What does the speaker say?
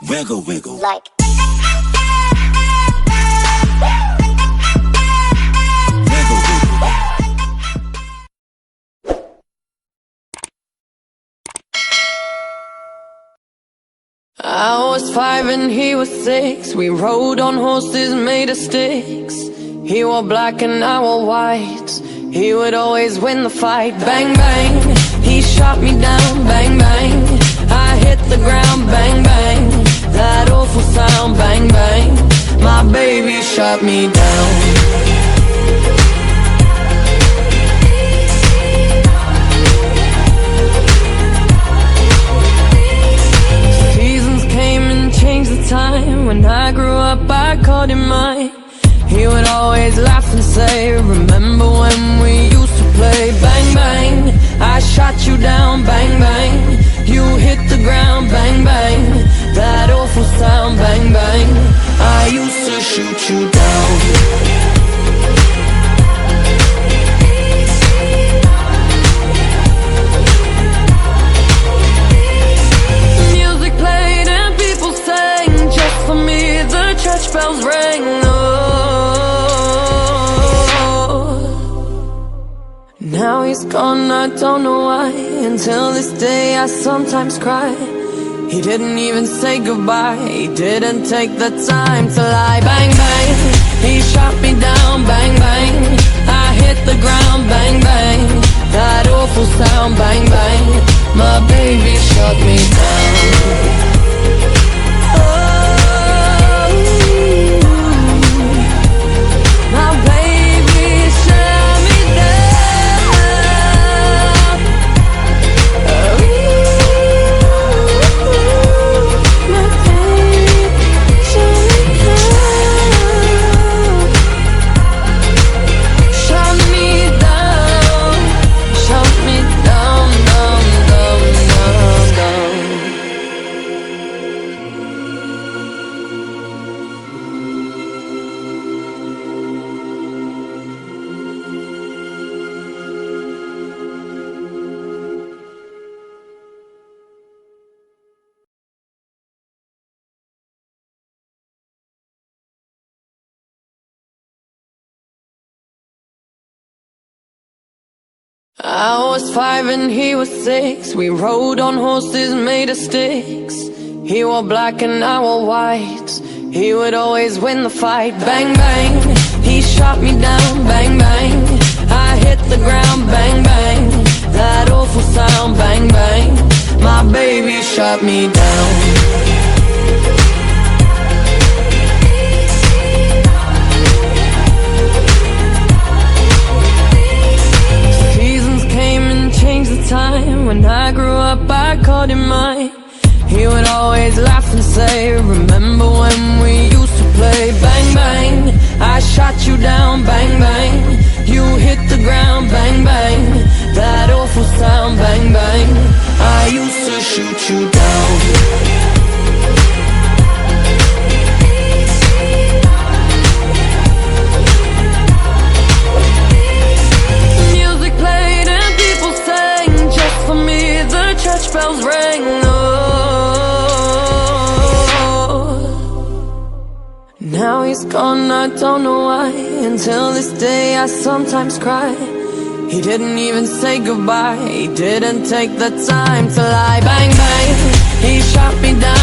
Wiggle, wiggle. Like Wiggle, wiggle. I was 5 and he was 6. We rode on horses made of sticks. He wore black and I wore white. He would always win the fight. Bang, bang, he shot me down. Bang, bang, I hit the ground. Bang, bang, that awful sound. Bang, bang, my baby shot me down. Time when I grew up, I called him mine. He would always laugh and say, remember when we used to play? Bang, bang, I shot you down. Bang, bang, you hit the ground. Bang, bang, that awful sound. Bang, bang, I used to shoot you down. Church bells rang, oh. Now he's gone, I don't know why. Until this day I sometimes cry. He didn't even say goodbye. He didn't take the time to lie. Bang, bang, he shot me down. Bang, bang, I hit the ground. Bang, bang, that awful sound. Bang, bang, my baby shot me down. I was 5 and he was 6. We rode on horses made of sticks. He wore black and I wore white. He would always win the fight. Bang, bang, he shot me down. Bang, bang, I hit the ground. Bang, bang, that awful sound. Bang, bang, my baby shot me down. Time when I grew up, I called him mine. He would always laugh and say, remember when we used to play? Bang, bang, I shot you down. Bang, bang, you hit the ground. Bang, bang, that awful sound. Bang, bang, I used to shoot you down. Church bells rang, oh. Now he's gone, I don't know why. Until this day I sometimes cry. He didn't even say goodbye. He didn't take the time to lie. Bang, bang, he shot me down.